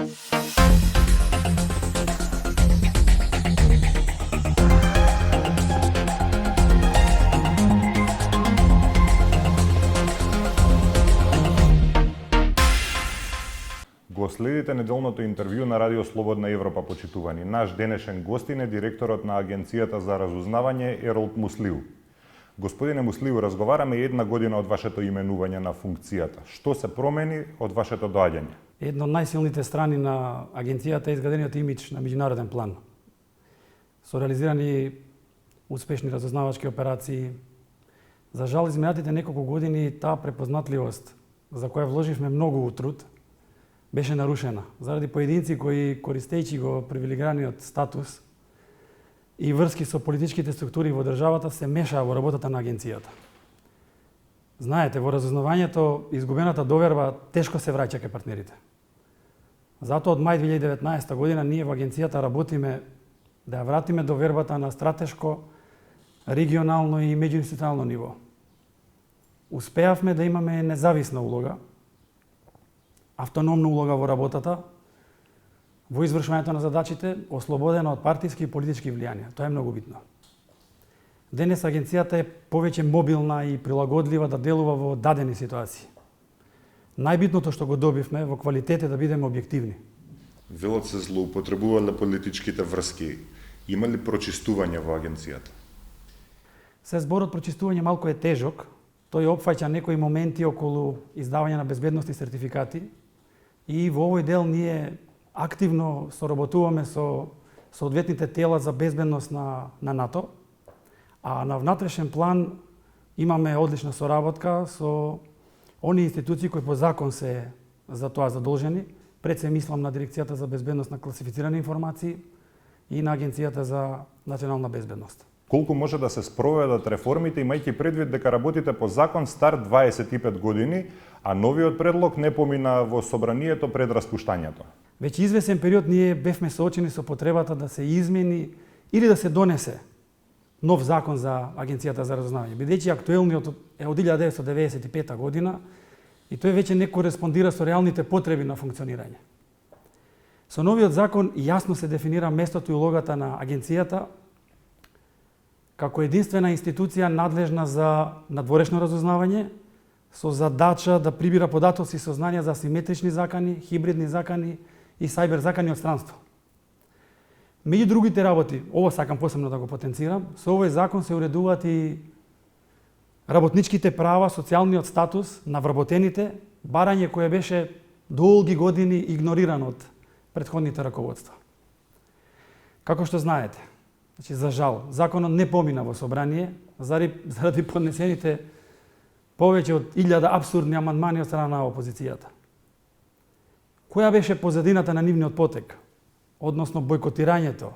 Го следите неделното интервју на Радио Слободна Европа, почитувани. Наш денешен гостин е директорот на Агенцијата за разузнавање Еролд Муслиу. Господине Муслиу, разговараме една година од вашето именување на функцијата. Што се промени од вашето доаѓање? Една од најсилните страни на агенцијата е изградениот имидж на меѓународен план. Со реализирани успешни разузнавачки операции. За жал, изминатите неколку години таа препознатливост, за која вложивме многу труд, беше нарушена заради поединци кои, користејќи го привилегираниот статус и врски со политичките структури во државата, се мешаа во работата на агенцијата. Знаете, во разузнавањето изгубената доверба тешко се враќа кај партнерите. Затоа од мај 2019 година ние во агенцијата работиме да ја вратиме довербата на стратешко, регионално и меѓуинституционално ниво. Успеавме да имаме независна улога, автономна улога во работата, во извршувањето на задачите, ослободена од партиски и политички влијанија. Тоа е многу битно. Денес агенцијата е повеќе мобилна и прилагодлива да делува во дадени ситуации. Најбитното што го добивме во квалитет е да бидеме објективни. Велот се злоупотребувале политичките врски. Има ли прочистување во агенцијата? Се зборот прочистување малку е тежок. Тој опфаќа некои моменти околу издавање на безбедности сертификати и во овој дел ние активно соработуваме со соодветните тела за безбедност на НАТО, а на внатрешен план имаме одлична соработка со оние институции кои по закон се за тоа задолжени. Пред се мислам на Дирекцијата за безбедност на класифицирани информации и на Агенцијата за национална безбедност. Колку може да се спроведат реформите, имајќи предвид дека работите по закон стар 25 години, а новиот предлог не помина во собранието пред распуштањето? Веќе извесен период ние бевме соочени со потребата да се измени или да се донесе нов закон за Агенцијата за разузнавање, бидејќи актуелниот е од 1995 година и тој веќе не кореспондира со реалните потреби на функционирање. Со новиот закон јасно се дефинира местото и улогата на агенцијата како единствена институција надлежна за надворешно разузнавање, со задача да прибира податоци и сознанија за асиметрични закани, хибридни закани и сајбер закани од странство. Меѓу другите работи, ово сакам посебно да го потенцирам, со овој закон се уредуваат и работничките права, социјалниот статус на вработените, барање кое беше долги години игнорирано од претходните раководства. Како што знаете, за жал, законот не помина во собрание заради поднесените повеќе од 1000 апсурдни амандмани од страна на опозицијата. Која беше позадината на нивниот потек, односно бойкотирањето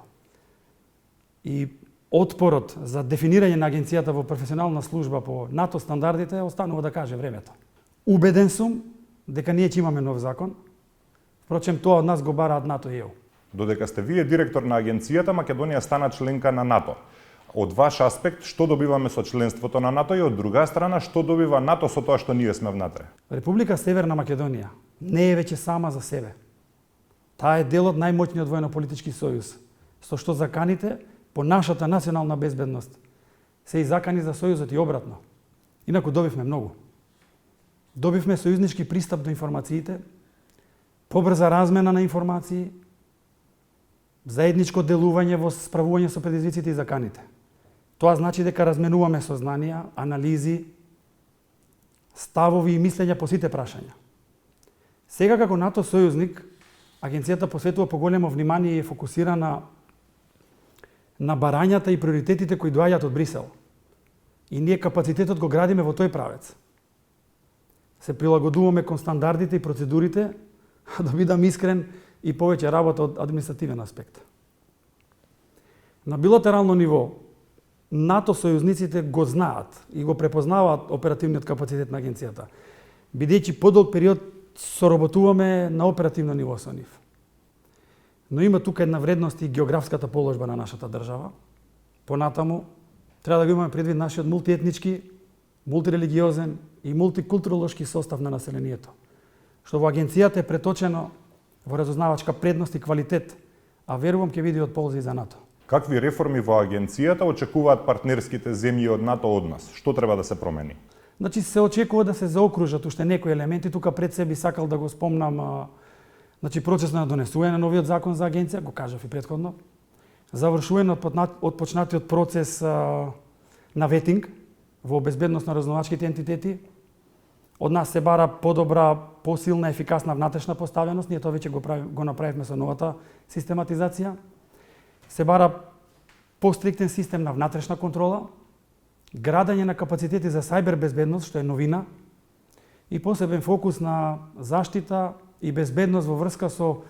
и отпорот за дефинирање на агенцијата во професионална служба по НАТО стандардите, останува да каже времето. Убеден сум дека ние ќе имаме нов закон, впрочем тоа од нас го бараат НАТО и ЕУ. Додека сте вие директор на агенцијата, Македонија стана членка на НАТО. Од ваш аспект, што добиваме со членството на НАТО и од друга страна, што добива НАТО со тоа што ние сме внатре? Република Северна Македонија не е веќе сама за себе. Таа е дел од најмоćниот воено-политички сојуз, со што заканите по нашата национална безбедност се и закани за сојузот и обратно. Инаку добивме многу. Добивме сојузнички пристап до информациите, побрза размена на информации, заедничко делување во справување со предизвиците и заканите. Тоа значи дека разменуваме сознанија, анализи, ставови и мислења по сите прашања. Сега како НАТО сојузник, агенцијата посветува поголемо внимание и е фокусирана на барањата и приоритетите кои доаѓаат од Брисел. И ние капацитетот го градиме во тој правец. Се прилагодуваме кон стандардите и процедурите, да бидам искрен, и повеќе работа од административен аспект. На билатерално ниво, НАТО сојузниците го знаат и го препознаваат оперативниот капацитет на агенцијата, бидејќи подолг период соработуваме на оперативно ниво со нив. Но има тука една вредност и географската положба на нашата држава. Понатаму, треба да го имаме предвид нашиот мултиетнички, мултирелигиозен и мултикултуролошки состав на населението, што во агенцијата е преточено во разузнавачка предност и квалитет, а верувам ќе биде од полза и за НАТО. Какви реформи во агенцијата очекуваат партнерските земји од НАТО од нас? Што треба да се промени? Значи се очекува да се заокружат уште некои елементи, тука пред себе сакал да го спомнам процес на донесување на новиот закон за агенција, го кажав и претходно. Завршување од почнатиот процес на ветинг во безбедност на разузнавачките ентитети. Од нас се бара подобра, посилна, ефикасна внатрешна поставеност, ние тоа веќе го направивме со новата систематизација. Се бара постриктен систем на внатрешна контрола, градење на капацитети за сајбер безбедност, што е новина, и посебен фокус на заштита и безбедност во врска со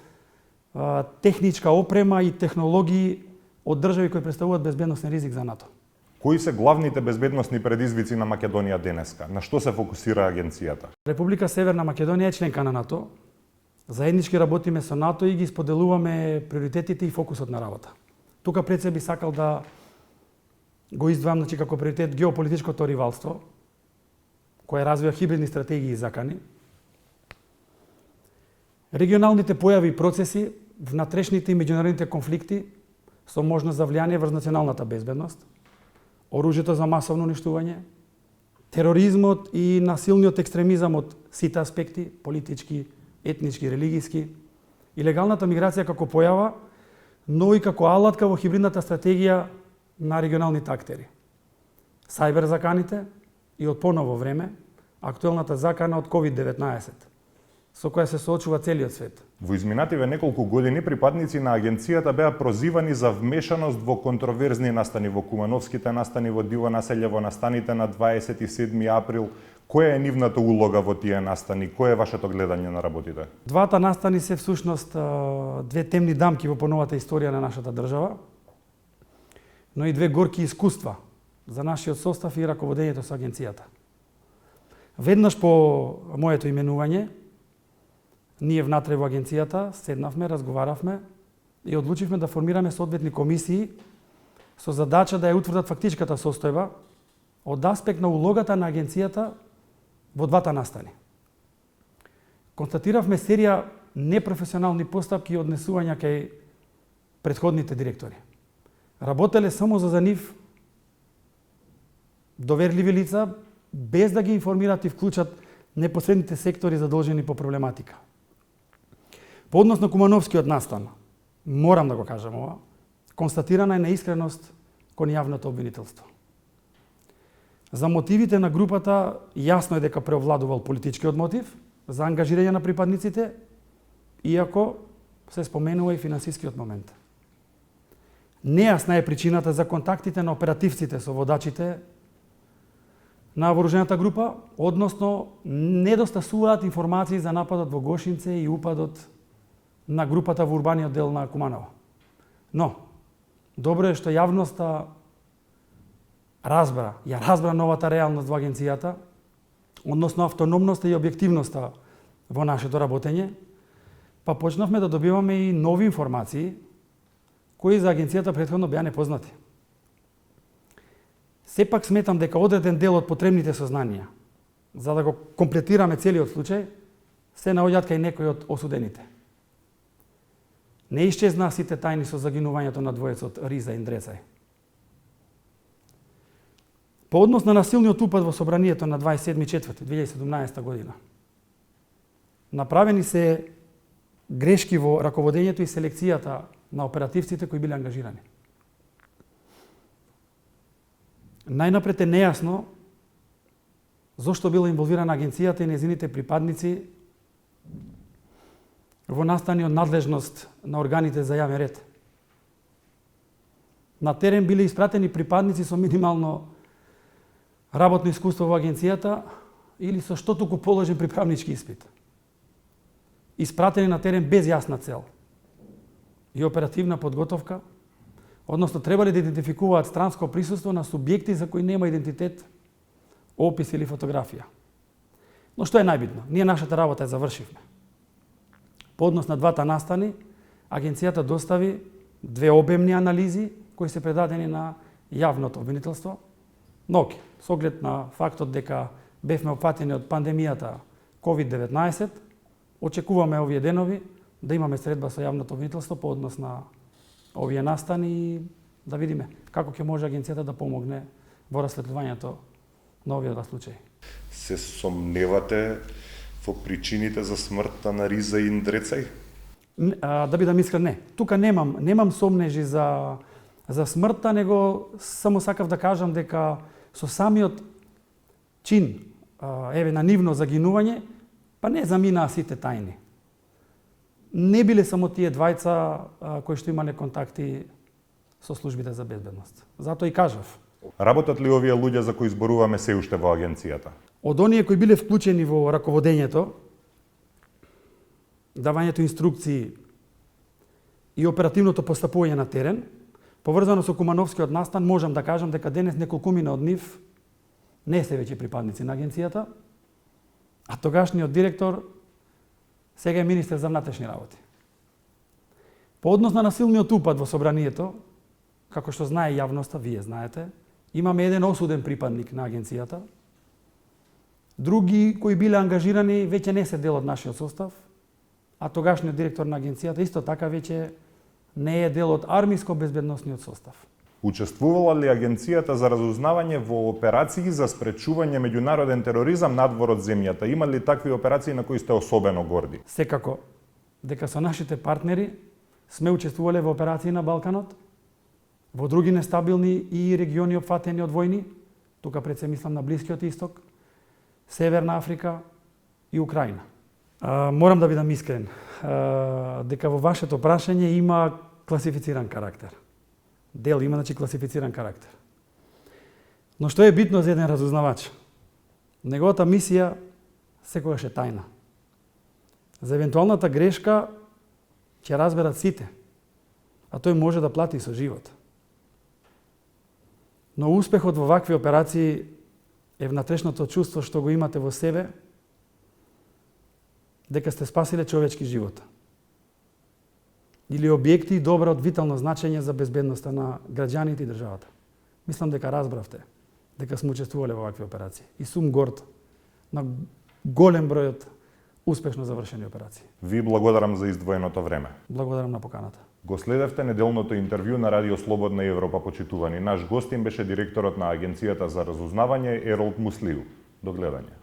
техничка опрема и технологии од држави кои представуваат безбедносен ризик за НАТО. Кои се главните безбедносни предизвици на Македонија денеска? На што се фокусира агенцијата? Република Северна Македонија е членка на НАТО. Заеднички работиме со НАТО и ги споделуваме приоритетите и фокусот на работа. Тука пред се би сакал да го издвојам како приоритет геополитичкото ривалство, кое развива хибридни стратегии и закани. Регионалните појави и процеси, внатрешните и меѓународните конфликти со можност за влијание врз националната безбедност, оружјето за масовно уништување, тероризмот и насилниот екстремизам од сите аспекти, политички, етнички, религиски, илегалната миграција како појава, но и како алатка во хибридната стратегија на регионалните актери. Сајбер заканите и од поново време, актуелната закана од COVID-19, со која се соочува целиот свет. Во изминативе неколку години припадници на агенцијата беа прозивани за вмешаност во контроверзни настани, во кумановските настани во Диво населје, во настаните на 27 април. Која е нивната улога во тие настани? Кој е вашето гледање на работите? Двата настани се всушност две темни дамки во поновата историја на нашата држава, но и две горки искуства за нашиот состав и раководењето со агенцијата. Веднаш по моето именување, ние внатре во агенцијата седнавме, разговаравме и одлучивме да формираме соодветни комисии со задача да ја утврдат фактичката состојба од аспект на улогата на агенцијата во двата настани. Констатиравме серија непрофесионални постапки и однесувања кај претходните директори. Работеле само за нив доверливи лица, без да ги информираат и вклучат непосредните сектори задолжени по проблематика. По однос на Кумановскиот настан, морам да го кажам ова, констатирана е неискреност кон јавното обвинителство. За мотивите на групата јасно е дека преовладувал политичкиот мотив за ангажирање на припадниците, иако се споменува и финансискиот момент. Нејасна е причината за контактите на оперативците со водачите на вооружената група, односно недостасуваат информации за нападот во Гошинце и упадот на групата во урбаниот дел на Куманово. Но, добро е што јавноста разбра новата реалност во агенцијата, односно автономноста и објективноста во нашето работење, па почнавме да добиваме и нови информации кои за агенцијата претходно беа непознати. Сепак сметам дека одреден дел од потребните сознанија, за да го комплетираме целиот случај, се наоѓаат кај некои од осудените. Не исчезнаа сите тајни со загинувањето на двоецот Риза и Ндрецај. По однос на насилниот упад во собранието на 27.4.2017 година, направени се грешки во раководењето и селекцијата на оперативците кои биле ангажирани. Најнапред е нејасно зошто била инволвирана агенцијата и нејзините припадници во настани од надлежност на органите за јавен ред. На терен биле испратени припадници со минимално работно искуство во агенцијата или со што туку положен приправнички испит. Испратени на терен без јасна цел и оперативна подготовка, односно требале да идентификуваат странско присуство на субјекти за кои нема идентитет, опис или фотографија. Но што е најбитно? Ние нашата работа ја завршивме. По однос на двата настани, агенцијата достави две обемни анализи кои се предадени на јавното обвинителство. Но, со оглед на фактот дека бевме опфатени од пандемијата COVID-19, очекуваме овие денови да имаме средба со јавното обвинителство по однос на овие настани и да видиме како ќе може агенцијата да помогне во расветлувањето на овие два случаи. Се сомневате во причините за смртта на Риза и Индрецај? Да бидам искрен, не. Тука немам сомнежи за смртта, него само сакав да кажам дека со самиот чин, на нивно загинување, па не заминаа сите тајни. Не биле само тие двајца кои што имале контакти со службите за безбедност. Затоа и кажав. Работат ли овие луѓе за кои зборуваме се уште во агенцијата? Од оние кои биле вклучени во раководењето, давањето инструкции и оперативното постапување на терен, поврзано со Кумановскиот настан, можам да кажам дека денес неколкумина од нив не се веќе припадници на агенцијата, а тогашниот директор сега е министер за внатрешни работи. По однос на насилниот упад во собранието, како што знае јавноста, вие знаете, имаме еден осуден припадник на агенцијата. Други кои биле ангажирани веќе не се дел од нашиот состав, а тогашниот директор на агенцијата исто така веќе не е дел од армиско-безбедносниот состав. Учествувала ли агенцијата за разузнавање во операции за спречување меѓународен тероризам надвор од земјата? Има ли такви операции на кои сте особено горди? Секако, дека со нашите партнери сме учествувале во операции на Балканот, во други нестабилни и региони опфатени од војни, тука пред се мислам на Блискиот Исток, Северна Африка и Украина. Морам да бидам искрен, дека во вашето прашање има класифициран карактер. Дел има, значи, класифициран карактер. Но што е битно за еден разузнавач? Неговата мисија секогаш е тајна. За евентуалната грешка ќе разберат сите, а тој може да плати со живот. Но успехот во вакви операции е внатрешното чувство што го имате во себе, дека сте спасиле човечки живот. Или објекти и добра од витално значење за безбедноста на граѓаните и државата. Мислам дека разбравте дека сме учествувале во вакви операции. И сум горд на голем број од успешно завршени операции. Ви благодарам за издвоеното време. Благодарам на поканата. Го следевте неделното интервју на Радио Слободна Европа, почитувани. Наш гостин беше директорот на Агенцијата за разузнавање Еролд Муслиу. До гледање.